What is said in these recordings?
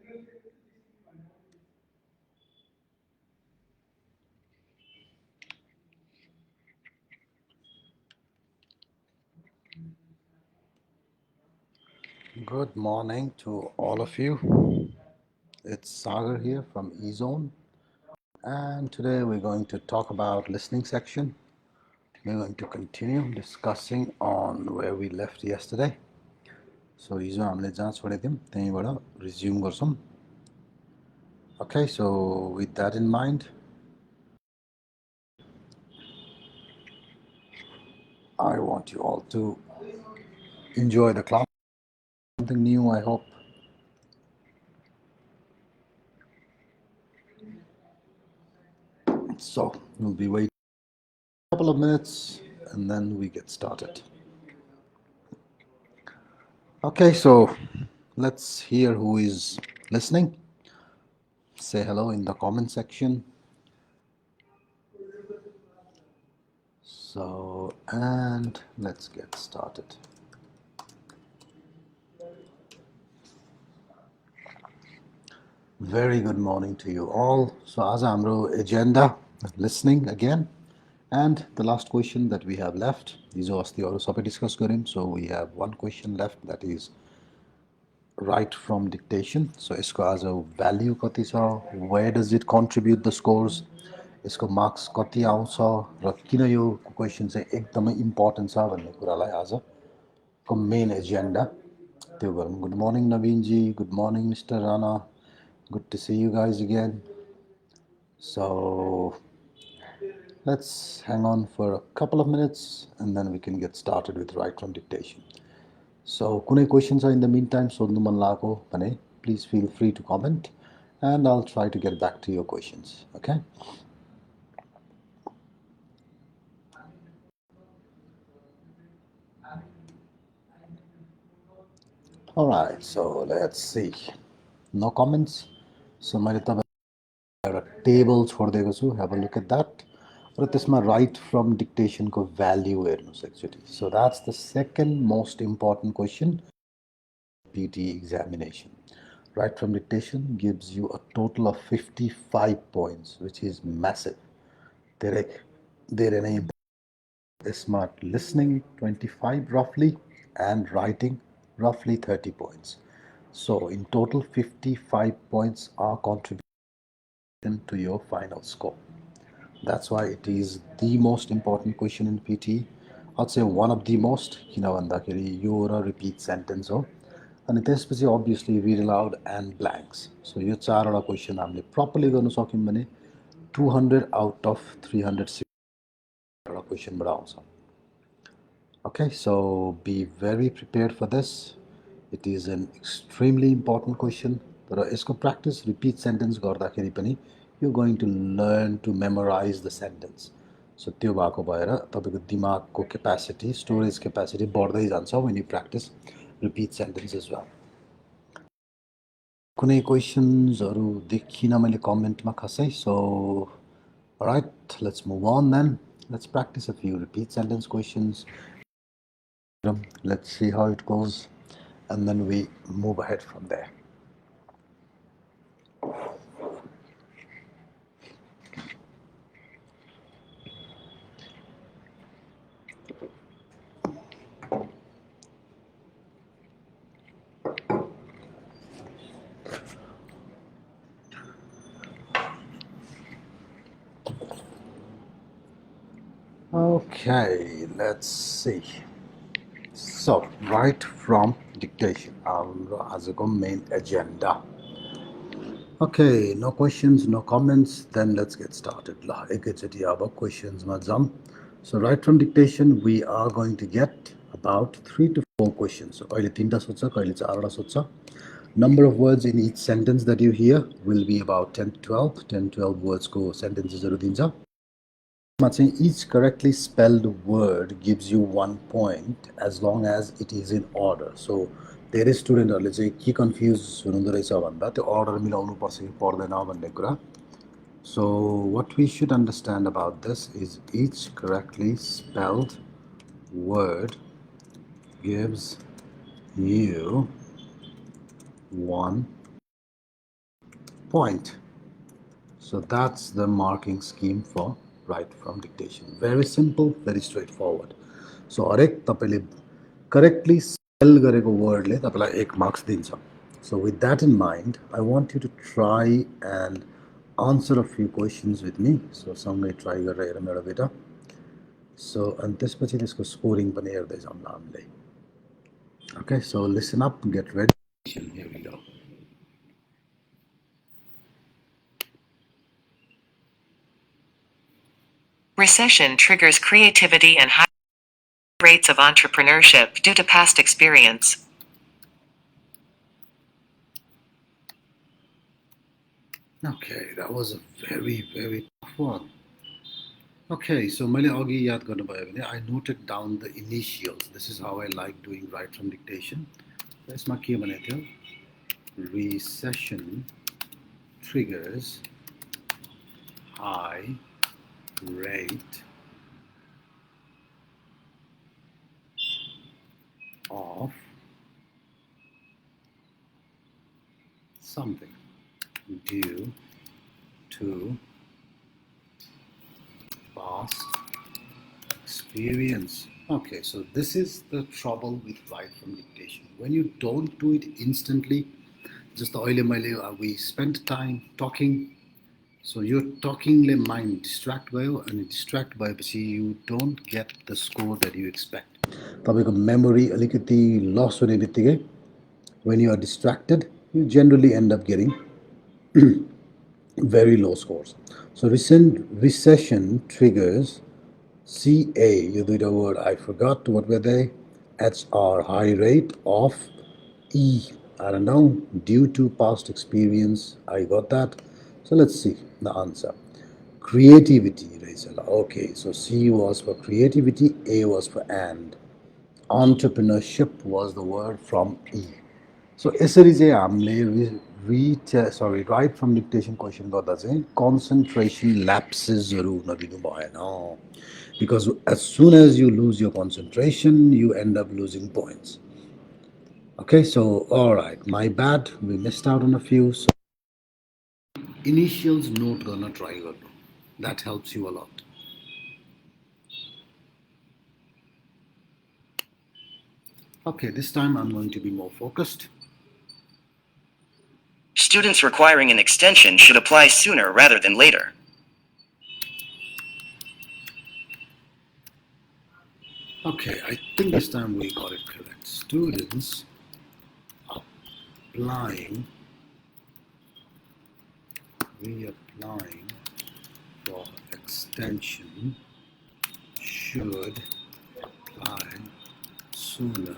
Good morning to all of you. It's Sagar here from eZone, and today we're going to talk about listening section. We're going to continue discussing on where we left yesterday. So हिजो हामीले जहाँ छोडेको थियौँ त्यहीँबाट resume गर्छौँ. Okay, so with that in mind, I want you all to enjoy the class. Something new, I hope. So we'll be waiting a couple of minutes and then we get started. Okay, so let's hear who is listening. Say hello in the comment section. So, and let's get started. Very good morning to you all. So, as our agenda, listening again. And the last question that we have left is the अरू discuss गऱ्यौँ. So, we have one question left, that is write from dictation. So, यसको आज value कति छ, where does it contribute the scores, यसको marks कति आउँछ र किन यो question चाहिँ एकदमै important छ भन्ने कुरालाई आजको main agenda त्यो गरौँ. Good morning Naveen ji, good morning Mr. Rana, good to see you guys again. So let's hang on for a couple of minutes and then we can get started with write from dictation. So कुनै questions are in the meantime सोध्नु मन लागेको भने please feel free to comment and I'll try to get back to your questions. Okay. All right, so let's see. No comments. So मैले तपाईँलाई एउटा table छोडिदिएको छु. Have a look at that. र त्यसमा write from dictation को value हेर्नुस् एकचोटि. So that's the second most important question PTE examination. Write from dictation gives you a total of 55 points, which is massive. धेरै नै smart listening 25 roughly and writing roughly 30 points. So in total 55 points are contribution to your final score. That's why it is the most important question in PTE. I'd say one of the most, किनभन्दाखेरि यो एउटा repeat sentence हो अनि त्यसपछि obviously read aloud and blanks. So यो चारवटा question हामीले properly गर्न सक्यौँ भने 200 out of 360 question बाट आउँछ. Okay, so be very prepared for this. It is an extremely important question. तर यसको practice repeat sentence गर्दाखेरि पनि you're going to learn to memorize the sentence. So त्यो भएको भएर तपाईको दिमागको capacity, storage capacity बढ्दै जान्छ when you practice repeat sentence as well. कुनै क्वेशन्सहरु देखिन मैले कमेन्टमा खासै. So all right, let's move on then. Let's practice a few repeat sentence questions. Let's see how it goes and then we move ahead from there. Okay, let's see. So, write from dictation, as a main agenda. Okay, no questions, no comments, then let's get started. Questions. So, write from dictation, we are going to get about 3 to 4 questions. So, number of words in each sentence that you hear will be about 10 to 12. 10 to 12 words ko sentences each correctly spelled word gives you 1 point as long as it is in order. So there is student ke confuse हुनुहुँदो रहेछ भन्दा त्यो order मिलाउनु पर्छ कि पर्दैन भन्ने कुरा. So what we should understand about this is each correctly spelled word gives you 1 point. So that's the marking scheme for right from dictation. Very simple, very straightforward. So हरेक तपाईले correctly spell गरेको wordले तपाईलाई 1 marks दिन्छ. So with that in mind, I want you to try and answer a few questions with me. So सँगै try गरेर हेरौँ एउटा बेटा. So अनि त्यसपछि त्यसको scoring पनि हेर्दै जाऊँ न हामीले. Okay, so listen up, get ready. Here we go. Recession triggers creativity and high rates of entrepreneurship due to past experience. Okay, that was a very, very tough one. Okay, so मैले अघि याद गर्नुभयो भने I noted down the initials. This is how I like doing right from dictation. यसमा के भनेको थियो? Recession triggers high rate of something due to past experience. Okay, so this is the trouble with right from dictation. When you don't do it instantly, just we spent time talking, so your talking mind distract भयो and distract भएपछि you don't get the score that you expect. तपाईको memory अलिकति loss हुने बित्तिकै when you are distracted, you generally end up getting very low scores. So recession triggers CA, you did a word I forgot, what were they? HR, high rate of E, I don't know, due to past experience, I got that. So let's see the answer. Creativity, okay, so C was for creativity, A was for and. Entrepreneurship was the word from E. So यसरी चाहिँ हामीले right from dictation question गर्दा चाहिँ concentration lapsesहरू हुन दिनु भएन. Because as soon as you lose your concentration, you end up losing points. Okay, so alright, my bad, we missed out on a few. So initials note गर्न try गर्नु. That helps you a lot. Okay, this time I'm going to be more focused. Students requiring an extension should apply sooner rather than later. Okay, I think this time we got it correct. Students reapplying for extension should apply sooner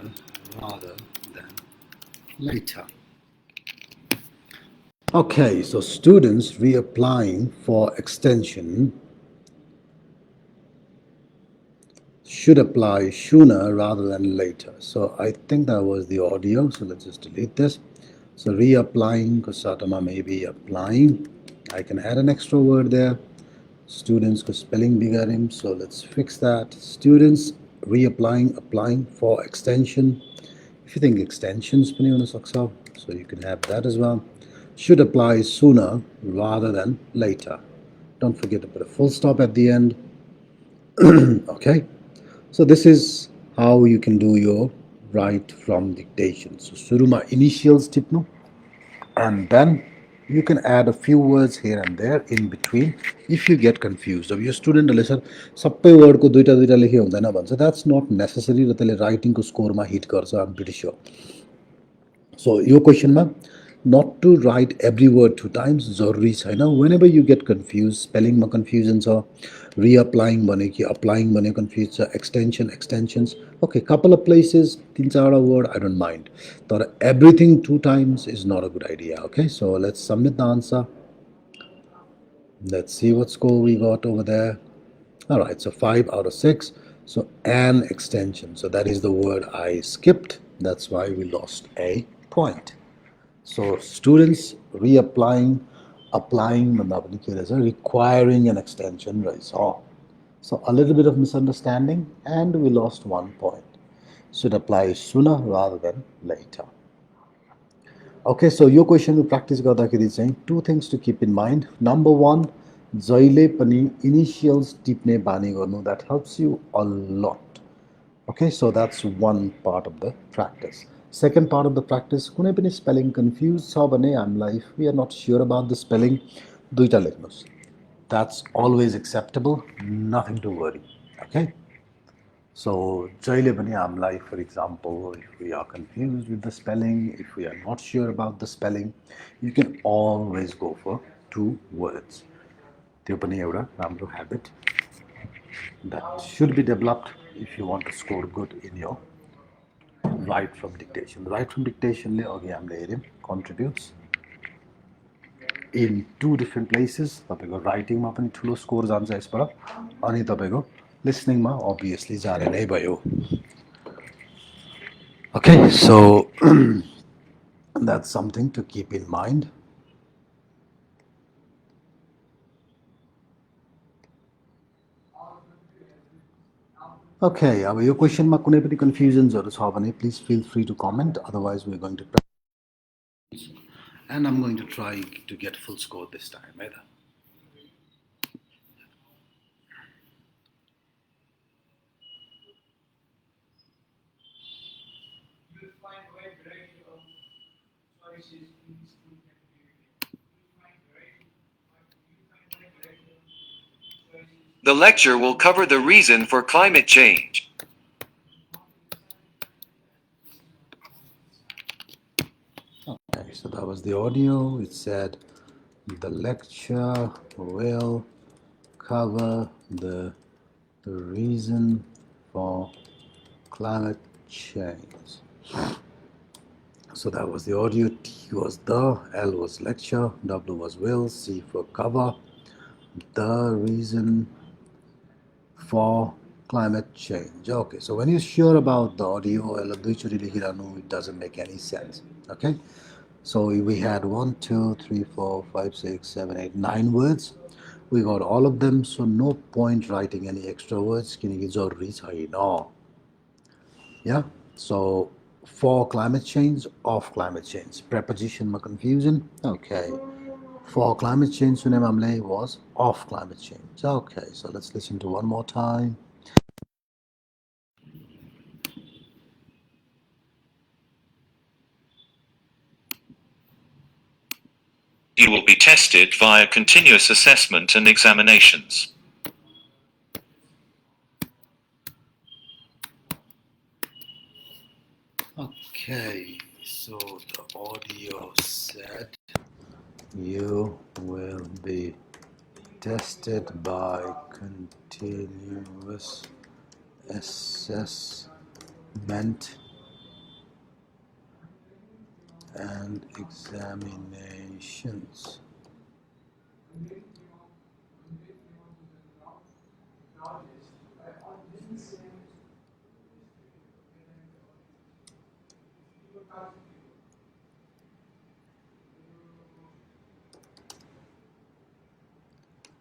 rather than later. Okay, so students reapplying for extension should apply sooner rather than later. So I think that was the audio, so let's just delete this. So reapplying, Kosatama may be applying. I can add an extra word there. Students ko spelling bigarim, so let's fix that. Students reapplying, applying for extension. If you think extensions, so you can have that as well. Should apply sooner rather than later. Don't forget to put a full stop at the end. Okay, so this is how you can do your right from dictation. So suruma initials tipnu, and then you can add a few words here and there in between if you get confused. If your student sir sabai word ko duita duita lekhe hundaina bhन्छ, that's not necessary र त्यसले writing को score मा hit गर्छ, I'm pretty sure. So your question ma not to write every word 2 times जरुरी छैन. Whenever you get confused, spelling ma confusion छ, reapplying भने कि applying भने confused छ, extensions, okay, couple of places 3-4 word I don't mind, but everything 2 times is not a good idea. Okay, so let's submit the answer. Let's see what score we got over there. All right, so 5 out of 6. So an extension, so that is the word I skipped, that's why we lost a point. So students reapplying, applying, requiring an extension, right? So a little bit of misunderstanding, and we lost 1 point. Should apply sooner rather than later. Okay, so यो question practice गर्दाखेरि चाहिँ two things to keep in mind. Number one, जहिले पनि इनिसियल्स टिप्ने बानी गर्नु, that helps you अ लट. Okay, so that's one part of the practice. Second part of the practice, कुनै पनि spelling confused छ भने हामीलाई, if we are not sure about the spelling, दुईटा लेख्नुहोस्. That's always acceptable, nothing to worry. Okay? So, जहिले पनि हामीलाई, for example, if we are confused with the spelling, if we are not sure about the spelling, you can always go for two words. त्यो पनि एउटा राम्रो habit that should be developed if you want to score good in your right from dictation. Right from dictation ले अघि हामीले हेऱ्यौँ contributes in two different places. तपाईँको राइटिङमा पनि ठुलो स्कोर जान्छ यसबाट, अनि तपाईँको लिसनिङमा obviously जाने नै भयो. Okay, so that's something to keep in mind. Okay, अब यो क्वेसनमा कुनै पनि कन्फ्युजन्सहरू छ भने please feel free to comment. Otherwise, we're going to practice, and I'm going to try to get full score this time. Either. The lecture will cover the reason for climate change. Okay, so that was the audio. It said the lecture will cover the reason for climate change. So that was the audio. T was the, L was lecture, W was will, C for cover, the reason for climate change. Okay, so when you're sure about the audio, it doesn't make any sense. Okay, so we had 1, 2, 3, 4, 5, 6, 7, 8, 9 words. We got all of them, so no point writing any extra words. Yeah, so for climate change, of climate change. Preposition ma confusion. Okay. For climate change, Sunemamle was of climate change. Okay, so let's listen to one more time. You will be tested via continuous assessment and examinations. Okay, so the audio said you will be tested by continuous assessment and examinations.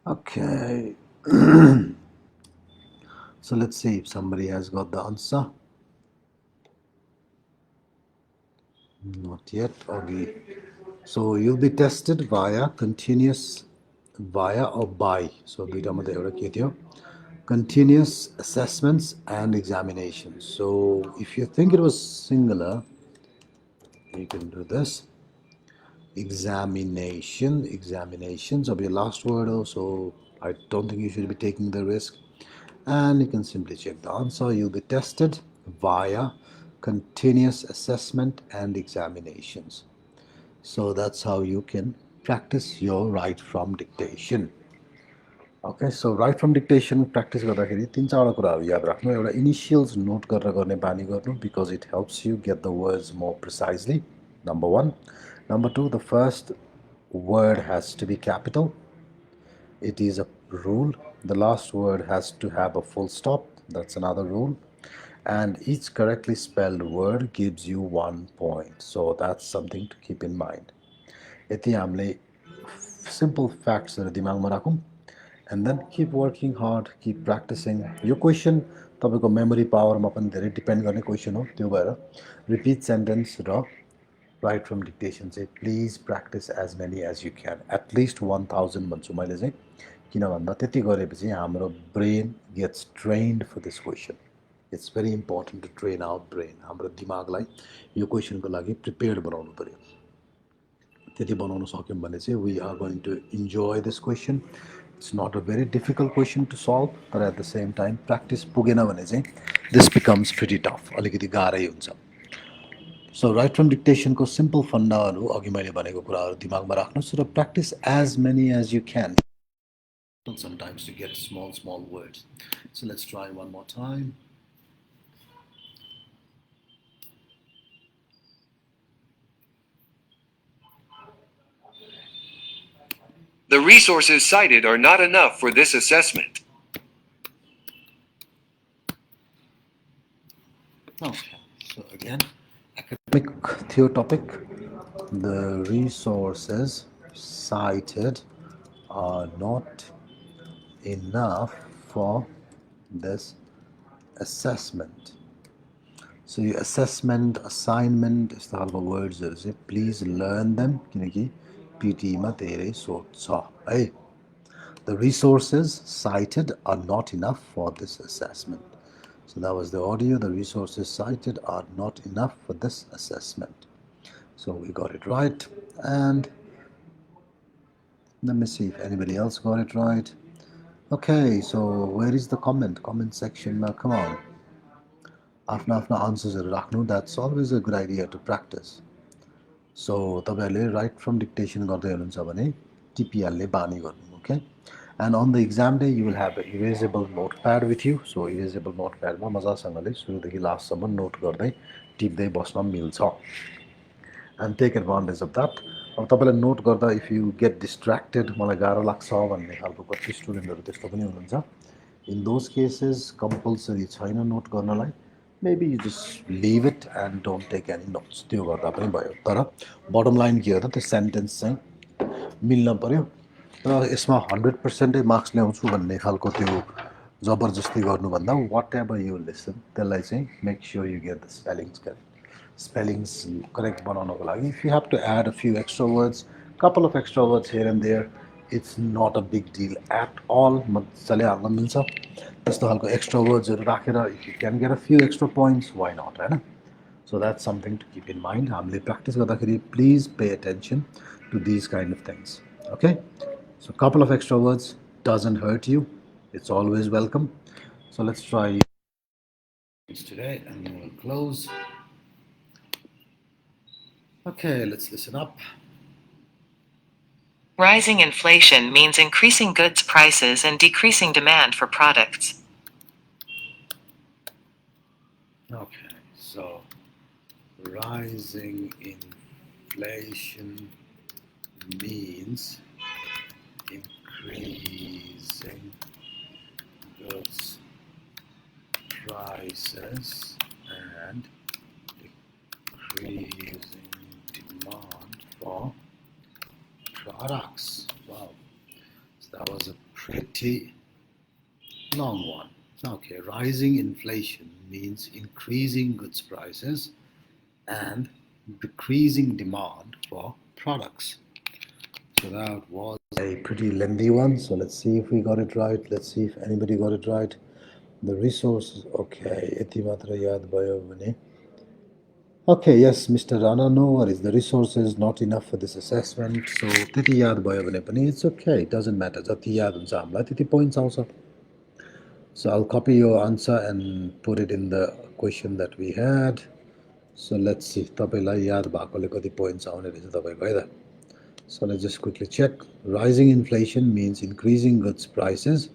Okay. So let's see if somebody has got the answer. Not yet. Okay. So you'll be tested via continuous, via or by. So continuous assessments and examinations. So if you think it was singular, you can do this. Examinations of your last word also. I don't think you should be taking the risk. And you can simply check the answer. You'll be tested via continuous assessment and examinations. So that's how you can practice your right from dictation. Okay, so right from dictation practice गर्दाखेरि तीन चारवटा कुराहरू याद राख्नु. एउटा इनिसियल्स note गरेर गर्ने बानी गर्नु, because it helps you get the words more precisely. Number one. Number two, the first word has to be capital. It is a rule. The last word has to have a full stop. That's another rule. And each correctly spelled word gives you 1 point. So that's something to keep in mind. यति हामीले simple facts दिमागमा राखौँ. And then keep working hard, keep practicing. यो question तपाईँको memory पावरमा पनि धेरै depend गर्ने question हो. त्यो भएर रिपिट सेन्टेन्स र Right from dictation चाहिँ please practice as many as you can at least 1000 भन्छु मैले चाहिँ किन भन्दा त्यति गरेपछि हाम्रो brain gets trained for this question it's very important to train our brain हाम्रो दिमागलाई यो क्वेसनको लागि प्रिपेयर्ड बनाउनु पऱ्यो त्यति बनाउन सक्यौँ भने चाहिँ we are going to enjoy this question it's not a very difficult question to solve तर at the same time practice पुगेन भने चाहिँ दिस बिकम्स प्रिटी टफ अलिकति गाह्रै हुन्छ सो राइट फ्रम डिक्टेसनको सिम्पल फन्डाहरू अघि मैले भनेको कुराहरू दिमागमा राख्नुहोस् र practice as many as you can sometimes to get small words. So let's try one more time. The resources cited are not enough for this assessment. Okay, so again, academic theo topic. The resources cited are not enough for this assessment. So your assessment, assignment is the words are say please learn them किनकि PTE मा धेरै सोच छ है The resources cited are not enough for this assessment. So that was the audio. The resources cited are not enough for this assessment. So we got it right. And let me see if anybody else got it right. Okay, so where is the comment? Comment section. Now, come on. After answers राख्नु, that's always a good idea to practice. So तपाईहरुले right from dictation गर्दै हुनुहुन्छ भने TPL ले बानी गर्नु, okay? And on the exam day you will have an erasable notepad with you. So erasable notepad मा मजासँगले सुरुदेखि लास्टसम्म नोट गर्दै टिप्दै बस्न मिल्छ. And take advantage of that. अब तपाईलाई नोट गर्दा if you get distracted मलाई गाह्रो लाग्छ भन्ने खालको कति स्टुडेन्टहरु त्यस्तो पनि हुनुहुन्छ. In those cases compulsory छैन नोट गर्नलाई. Maybe you just leave it and don't take any notes. त्यो गर्दा पनि भयो. तर bottom line के हो त त्यो सेन्टेन्स चाहिँ मिल्न पर्यो. र यसमा 100% मार्क्स ल्याउँछु भन्ने खालको त्यो जबरजस्ती गर्नुभन्दा whatever you listen त्यसलाई चाहिँ make sure you get the spellings correct. Spellings correct बनाउनको लागि if you have to add a few extra words, couple of extra words here and there, it's not a big deal at all. मजाले हाल्न मिल्छ. त्यस्तो खालको extra words हरु राखेर if you can get a few extra points, why not, Hahn? So that's something to keep in mind. हामीले practice गर्दाखेरि please pay attention to these kind of things. Okay? So a couple of extra words doesn't hurt you. It's always welcome. So let's try today and we will close. Okay, let's listen up. Rising inflation means increasing goods prices and decreasing demand for products. Okay, so rising inflation means increasing goods prices and decreasing demand for products. Wow, so that was a pretty long one. Okay, rising inflation means increasing goods prices and decreasing demand for products. So that was a pretty lengthy one. So let's see if we got it right. Let's see if anybody got it right. The resources, okay, यति मात्र याद भयो भने. Okay, yes, Mr. Rana, no worries. The resource is not enough for this assessment. So त्यति याद भयो भने पनि it's okay. It doesn't matter. जति याद हुन्छ हामीलाई त्यति points आउँछ. So I'll copy your answer and put it in the question that we had. So let's see. तपाईलाई याद भएकोले कति points आउने रहेछ तपाईको है त. So let's just quickly check. Rising inflation means increasing goods prices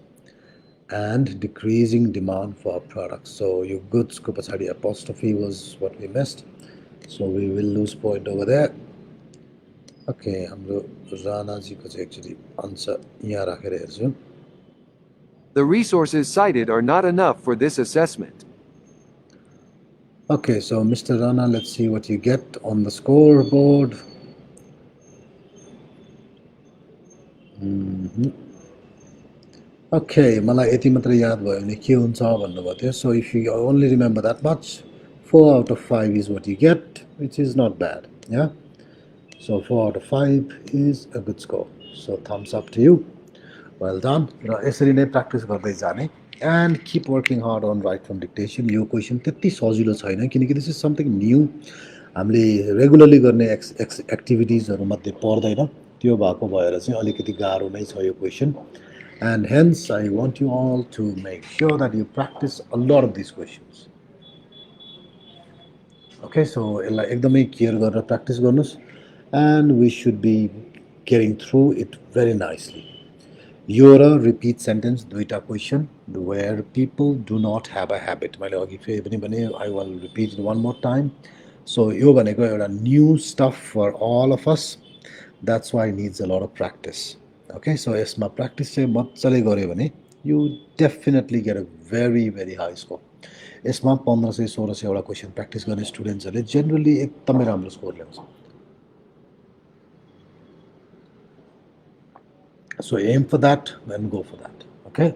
and decreasing demand for products. So your goods ko pachadi apostrophe was what we missed. So we will lose point over there. Okay, हाम्रो राणा जी को चाहिँ actually answer यहाँ राखेर हेर्छु. The resources cited are not enough for this assessment. Okay, so Mr. Rana, let's see what you get on the scoreboard. Okay, मलाई यति मात्र याद भयो भने के हुन्छ भन्नुभयो थियो. So if you only remember that much, 4 out of 5 is what you get, which is not bad. Yeah. So 4 out of 5 is a good score. So thumbs up to you. Well done. र यसरी नै practice गर्दै जाने and keep working hard on right from dictation. यो question त्यति सजिलो छैन किनकि this is something new, हामीले रेगुलरली गर्ने एक्टिभिटिजहरूमध्ये पर्दैन, त्यो भएको भएर चाहिँ अलिकति गाह्रो नै छ यो question. And hence I want you all to make sure that you practice a lot of this questions. Okay, so यसलाई एकदमै केयर गरेर प्र्याक्टिस गर्नुहोस् and we should be getting through it very nicely. Your repeat sentence दुईटा question where people do not have a habit. मैले अघि फेरि पनि भने I will repeat it one more time. So यो भनेको एउटा new stuff for all of us. That's why it needs a lot of practice. Okay, so यसमा practice चाहिँ मजाले गऱ्यो भने you definitely get a very very high score. यसमा 1500-1600 एउटा question practice गर्ने स्टुडेन्ट्सहरूले जेनरली एकदमै राम्रो स्कोर ल्याउँछ. So aim for that and go for that. Okay.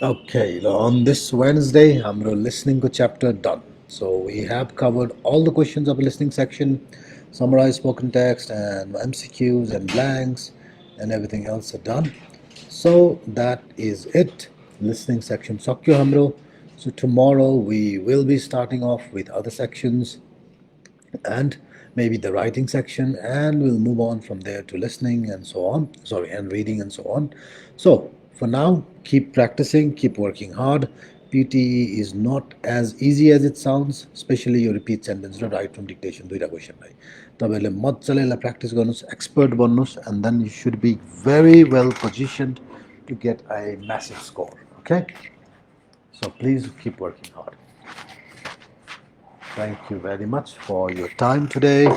Okay, on this Wednesday, हाम्रो listening को chapter done. So we have covered all the questions of the listening section, summarized spoken text and MCQs and blanks and everything else are done. So that is it. Listening section सक्यो हाम्रो. So tomorrow we will be starting off with other sections and maybe the writing section, and we'll move on from there to listening and so on, and reading and so on. So for now, keep practicing, keep working hard. PTE is not as easy as it sounds, especially your repeat sentence raw right from dictation दुईटा क्वेसनलाई तपाईँहरूले मजाले यसलाई practice गर्नुहोस्, expert बन्नुहोस्, and then you should be very well positioned to get a massive score. Okay, so please keep working hard. Thank you very much for your time today,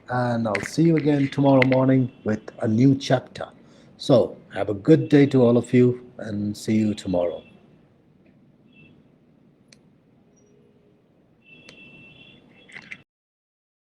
and I'll see you again tomorrow morning with a new chapter. So have a good day to all of you, and see you tomorrow.